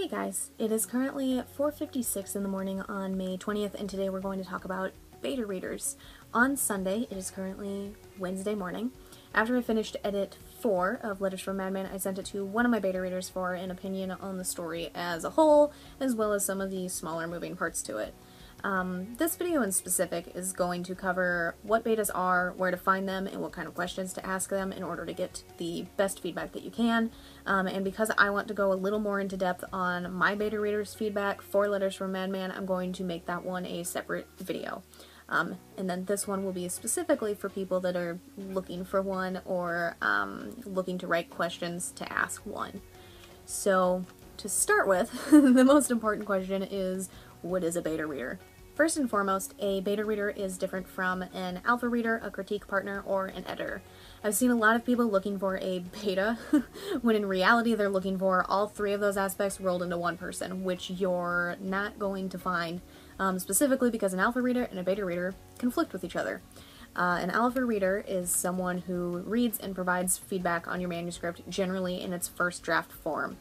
Hey guys, it is currently 4:56 in the morning on May 20th, and today we're going to talk about beta readers. On Sunday, it is currently Wednesday morning. After I finished edit 4 of Letters from Madman, I sent it to one of my beta readers for an opinion on the story as a whole, as well as some of the smaller moving parts to it. This video in specific is going to cover what betas are, where to find them, and what kind of questions to ask them in order to get the best feedback that you can. And because I want to go a little more into depth on my beta readers' feedback for Letters from Madman, I'm going to make that one a separate video. And then this one will be specifically for people that are looking for one or looking to write questions to ask one. So, to start with, the most important question is, what is a beta reader? First and foremost, a beta reader is different from an alpha reader, a critique partner, or an editor. I've seen a lot of people looking for a beta, when in reality they're looking for all three of those aspects rolled into one person, which you're not going to find, specifically because an alpha reader and a beta reader conflict with each other. An alpha reader is someone who reads and provides feedback on your manuscript, generally in its first draft form.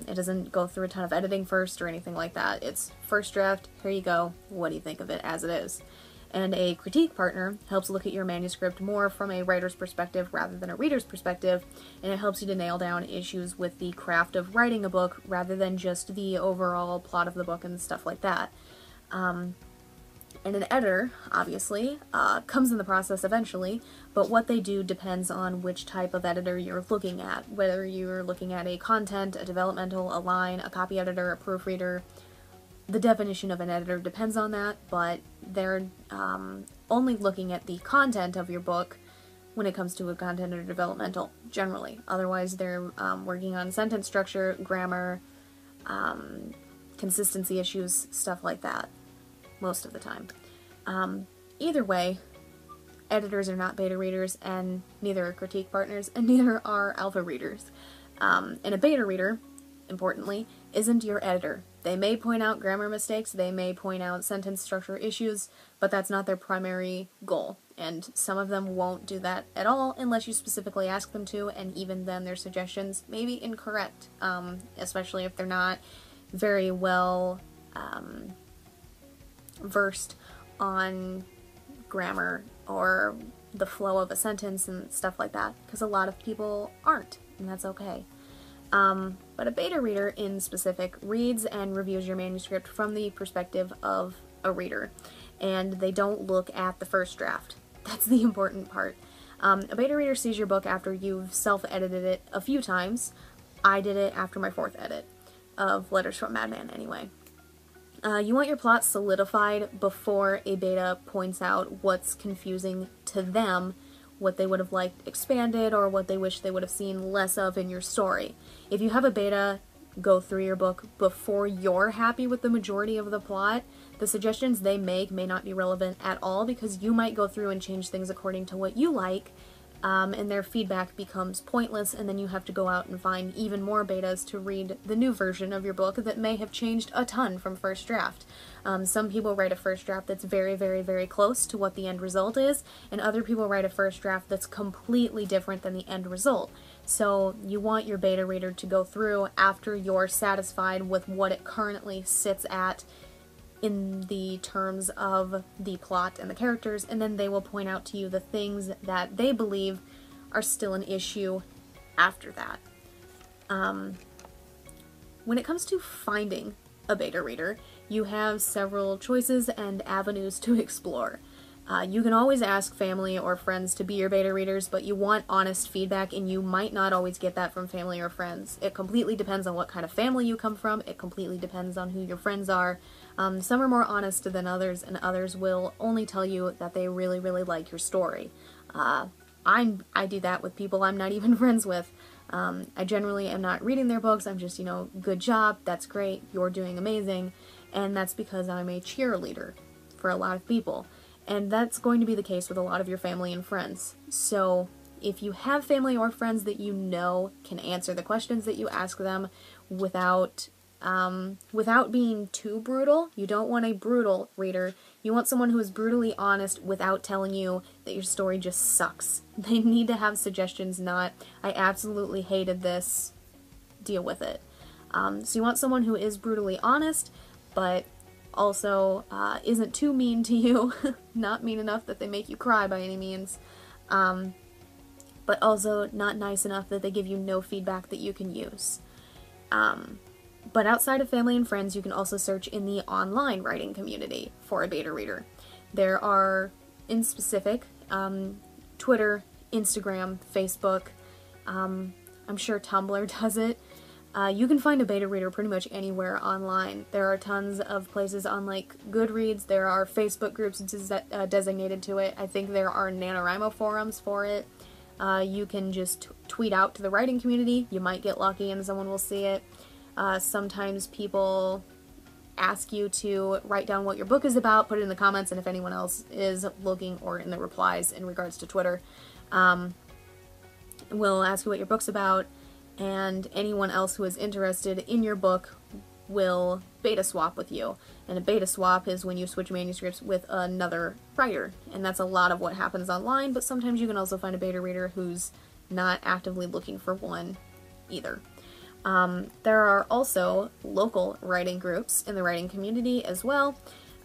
It doesn't go through a ton of editing first or anything like that. It's first draft, here you go, what do you think of it as it is? And a critique partner helps look at your manuscript more from a writer's perspective rather than a reader's perspective, and it helps you to nail down issues with the craft of writing a book rather than just the overall plot of the book and stuff like that. And an editor, obviously, comes in the process eventually, but what they do depends on which type of editor you're looking at. Whether you're looking at a content, a developmental, a line, a copy editor, a proofreader. The definition of an editor depends on that, but they're only looking at the content of your book when it comes to a content or developmental, generally. Otherwise, they're working on sentence structure, grammar, consistency issues, stuff like that. Most of the time. Either way, editors are not beta readers, and neither are critique partners, and neither are alpha readers. And a beta reader, importantly, isn't your editor. They may point out grammar mistakes, they may point out sentence structure issues, but that's not their primary goal. And some of them won't do that at all unless you specifically ask them to, and even then their suggestions may be incorrect, especially if they're not very well versed on grammar or the flow of a sentence and stuff like that, because a lot of people aren't, and that's okay. But a beta reader in specific reads and reviews your manuscript from the perspective of a reader, and they don't look at the first draft. That's the important part. A beta reader sees your book after you've self-edited it a few times. I did it after my 4th edit of Letters from Madman anyway. You want your plot solidified before a beta points out what's confusing to them, what they would have liked expanded, or what they wish they would have seen less of in your story. If you have a beta go through your book before you're happy with the majority of the plot, the suggestions they make may not be relevant at all, because you might go through and change things according to what you like, and their feedback becomes pointless, and then you have to go out and find even more betas to read the new version of your book that may have changed a ton from first draft. Some people write a first draft that's very, very, very close to what the end result is, and other people write a first draft that's completely different than the end result. So you want your beta reader to go through after you're satisfied with what it currently sits at in the terms of the plot and the characters, and then they will point out to you the things that they believe are still an issue after that. When it comes to finding a beta reader, you have several choices and avenues to explore. You can always ask family or friends to be your beta readers, but you want honest feedback, and you might not always get that from family or friends. It completely depends on what kind of family you come from. It completely depends on who your friends are. Some are more honest than others, and others will only tell you that they really, really like your story. I do that with people I'm not even friends with. I generally am not reading their books. I'm just, good job, that's great, you're doing amazing, and that's because I'm a cheerleader for a lot of people. And that's going to be the case with a lot of your family and friends. So if you have family or friends that you know can answer the questions that you ask them without being too brutal, you don't want a brutal reader. You want someone who is brutally honest without telling you that your story just sucks. They need to have suggestions, not, I absolutely hated this, deal with it. So you want someone who is brutally honest, but also isn't too mean to you, not mean enough that they make you cry by any means, but also not nice enough that they give you no feedback that you can use. But outside of family and friends, you can also search in the online writing community for a beta reader. There are, in specific, Twitter, Instagram, Facebook, I'm sure Tumblr does it. You can find a beta reader pretty much anywhere online. There are tons of places on, like, Goodreads. There are Facebook groups designated to it. I think there are NaNoWriMo forums for it. You can just tweet out to the writing community. You might get lucky and someone will see it. Sometimes people ask you to write down what your book is about, put it in the comments, and if anyone else is looking, or in the replies in regards to Twitter, will ask you what your book's about, and anyone else who is interested in your book will beta swap with you. And a beta swap is when you switch manuscripts with another writer, and that's a lot of what happens online, but sometimes you can also find a beta reader who's not actively looking for one either. There are also local writing groups in the writing community as well,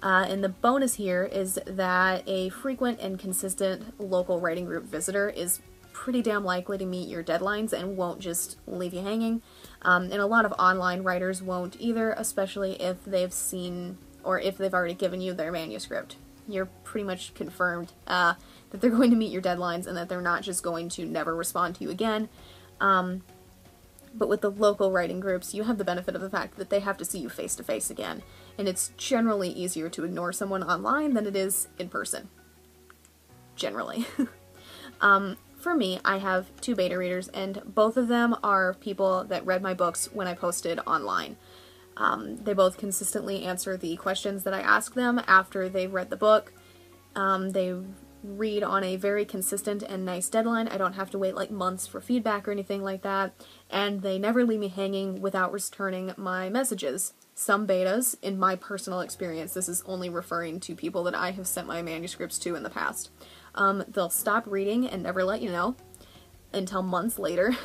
and the bonus here is that a frequent and consistent local writing group visitor is pretty damn likely to meet your deadlines and won't just leave you hanging. And a lot of online writers won't either, especially if they've seen, or if they've already given you their manuscript. You're pretty much confirmed that they're going to meet your deadlines and that they're not just going to never respond to you again. But with the local writing groups, you have the benefit of the fact that they have to see you face to face again, and it's generally easier to ignore someone online than it is in person. Generally. For me, I have 2 beta readers, and both of them are people that read my books when I posted online. They both consistently answer the questions that I ask them after they've read the book. They read on a very consistent and nice deadline. I don't have to wait like months for feedback or anything like that, and they never leave me hanging without returning my messages. Some betas, in my personal experience, this is only referring to people that I have sent my manuscripts to in the past, they'll stop reading and never let you know until months later.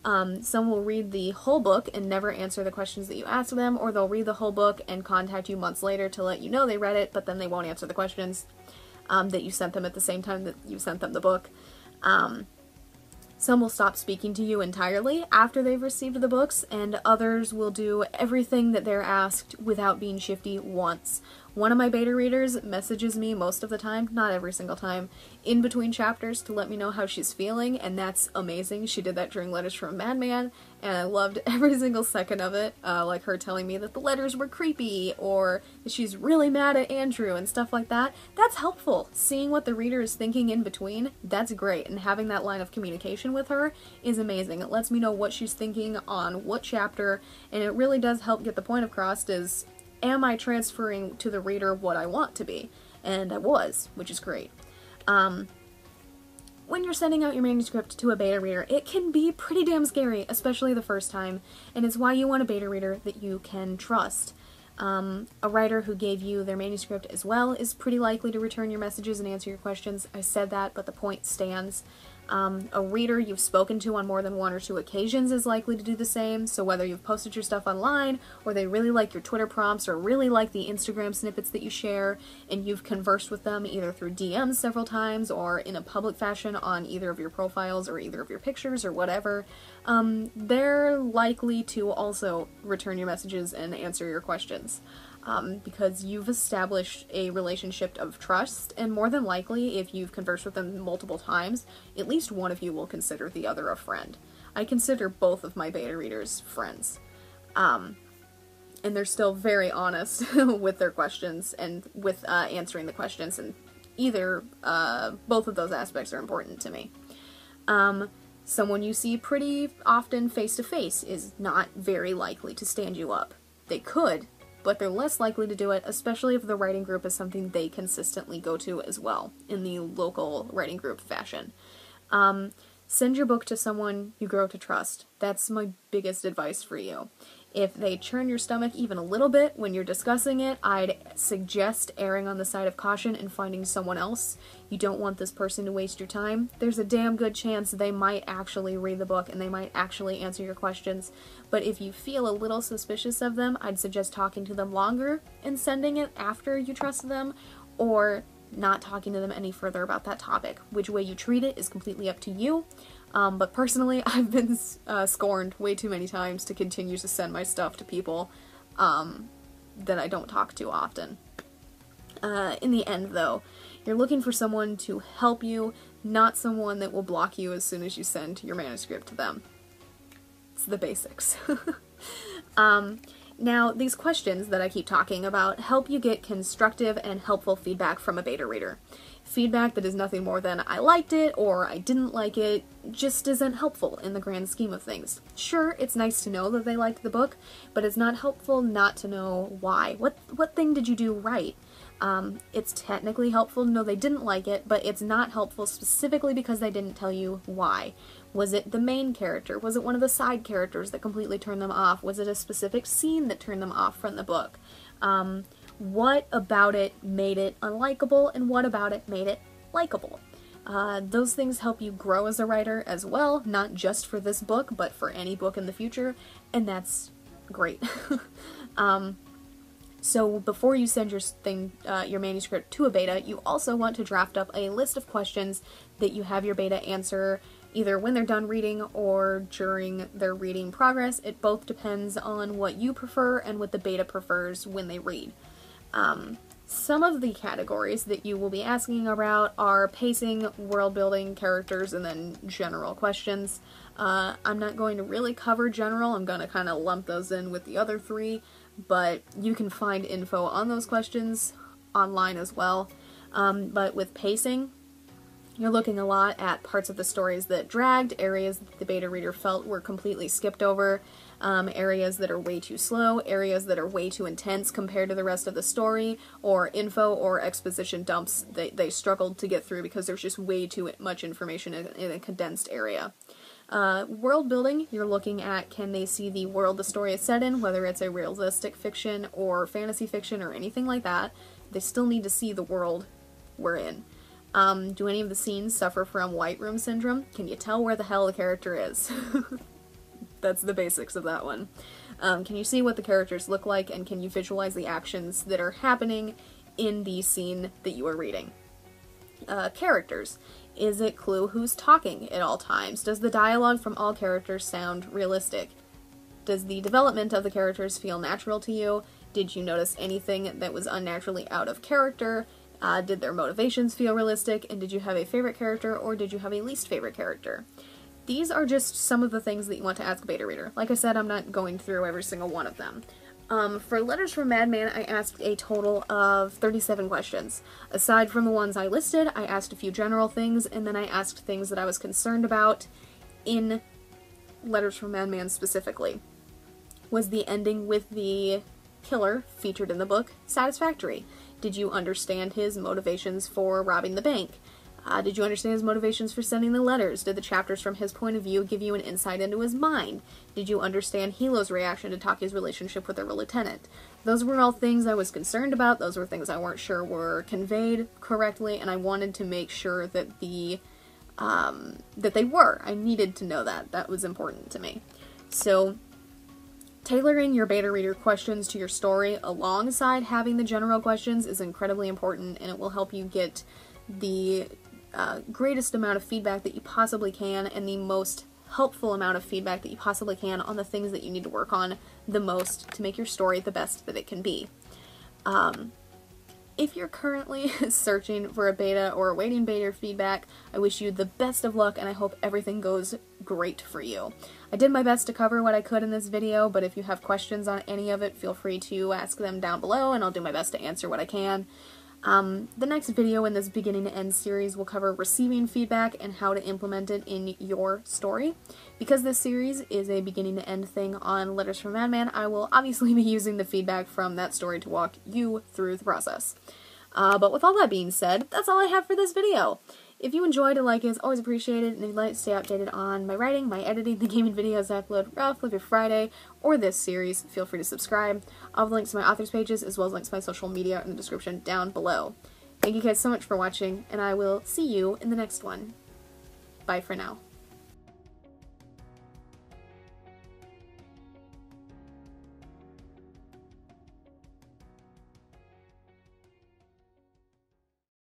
Some will read the whole book and never answer the questions that you ask them, or they'll read the whole book and contact you months later to let you know they read it, but then they won't answer the questions that you sent them at the same time that you sent them the book. Some will stop speaking to you entirely after they've received the books, and others will do everything that they're asked without being shifty once. One of my beta readers messages me most of the time, not every single time, in between chapters to let me know how she's feeling, and that's amazing. She did that during Letters from Madman, and I loved every single second of it, like her telling me that the letters were creepy, or that she's really mad at Andrew, and stuff like that. That's helpful. Seeing what the reader is thinking in between, that's great, and having that line of communication with her is amazing. It lets me know what she's thinking on what chapter, and it really does help get the point across is, am I transferring to the reader what I want to be? And I was, which is great. When you're sending out your manuscript to a beta reader, it can be pretty damn scary, especially the first time, and it's why you want a beta reader that you can trust. A writer who gave you their manuscript as well is pretty likely to return your messages and answer your questions. I said that, but the point stands. A reader you've spoken to on more than 1 or 2 occasions is likely to do the same, so whether you've posted your stuff online, or they really like your Twitter prompts, or really like the Instagram snippets that you share, and you've conversed with them either through DMs several times, or in a public fashion on either of your profiles, or either of your pictures, or whatever, they're likely to also return your messages and answer your questions. Because you've established a relationship of trust, and more than likely, if you've conversed with them multiple times, at least one of you will consider the other a friend. I consider both of my beta readers friends. And they're still very honest with their questions, and with answering the questions, and both of those aspects are important to me. Someone you see pretty often face-to-face is not very likely to stand you up. They could, but they're less likely to do it, especially if the writing group is something they consistently go to as well, in the local writing group fashion. Send your book to someone you grow to trust. That's my biggest advice for you. If they churn your stomach even a little bit when you're discussing it, I'd suggest erring on the side of caution and finding someone else. You don't want this person to waste your time. There's a damn good chance they might actually read the book and they might actually answer your questions. But if you feel a little suspicious of them, I'd suggest talking to them longer and sending it after you trust them, or not talking to them any further about that topic. Which way you treat it is completely up to you. But personally, I've been scorned way too many times to continue to send my stuff to people that I don't talk to often. In the end, though, you're looking for someone to help you, not someone that will block you as soon as you send your manuscript to them. It's the basics. Now, these questions that I keep talking about help you get constructive and helpful feedback from a beta reader. Feedback that is nothing more than I liked it or I didn't like it just isn't helpful in the grand scheme of things. Sure, it's nice to know that they liked the book, but it's not helpful not to know why. What thing did you do right? It's technically helpful to know they didn't like it, but it's not helpful specifically because they didn't tell you why. Was it the main character? Was it one of the side characters that completely turned them off? Was it a specific scene that turned them off from the book? What about it made it unlikable, and what about it made it likable? Those things help you grow as a writer as well, not just for this book, but for any book in the future, and that's great. So before you send your manuscript to a beta, you also want to draft up a list of questions that you have your beta answer either when they're done reading or during their reading progress. It both depends on what you prefer and what the beta prefers when they read. Some of the categories that you will be asking about are pacing, world building, characters, and then general questions. I'm not going to really cover general, I'm going to kind of lump those in with the other three, but you can find info on those questions online as well. But with pacing, you're looking a lot at parts of the stories that dragged, areas that the beta reader felt were completely skipped over, areas that are way too slow, areas that are way too intense compared to the rest of the story, or info or exposition dumps that they struggled to get through because there's just way too much information in a condensed area. World building, you're looking at, can they see the world the story is set in, whether it's a realistic fiction or fantasy fiction or anything like that. They still need to see the world we're in. Do any of the scenes suffer from white room syndrome? Can you tell where the hell the character is? That's the basics of that one. Can you see what the characters look like, and can you visualize the actions that are happening in the scene that you are reading? Characters. Is it Clue who's talking at all times? Does the dialogue from all characters sound realistic? Does the development of the characters feel natural to you? Did you notice anything that was unnaturally out of character? Did their motivations feel realistic? And did you have a favorite character, or did you have a least favorite character? These are just some of the things that you want to ask a beta reader. Like I said, I'm not going through every single one of them. For Letters from Madman, I asked a total of 37 questions. Aside from the ones I listed, I asked a few general things, and then I asked things that I was concerned about in Letters from Madman specifically. Was the ending with the killer featured in the book satisfactory? Did you understand his motivations for robbing the bank? Did you understand his motivations for sending the letters? Did the chapters from his point of view give you an insight into his mind? Did you understand Hilo's reaction to Taki's relationship with her lieutenant? Those were all things I was concerned about. Those were things I weren't sure were conveyed correctly, and I wanted to make sure that that they were. I needed to know that. That was important to me. So, tailoring your beta reader questions to your story alongside having the general questions is incredibly important, and it will help you get the greatest amount of feedback that you possibly can, and the most helpful amount of feedback that you possibly can on the things that you need to work on the most to make your story the best that it can be. If you're currently searching for a beta or awaiting beta feedback, I wish you the best of luck, and I hope everything goes great for you. I did my best to cover what I could in this video, but if you have questions on any of it, feel free to ask them down below, and I'll do my best to answer what I can. The next video in this beginning to end series will cover receiving feedback and how to implement it in your story. Because this series is a beginning to end thing on Letters from Madman, I will obviously be using the feedback from that story to walk you through the process. But with all that being said, that's all I have for this video. If you enjoyed, a like is always appreciated, and if you'd like to stay updated on my writing, my editing, the gaming videos I upload roughly every Friday, or this series, feel free to subscribe. I'll have links to my authors pages, as well as links to my social media in the description down below. Thank you guys so much for watching, and I will see you in the next one. Bye for now.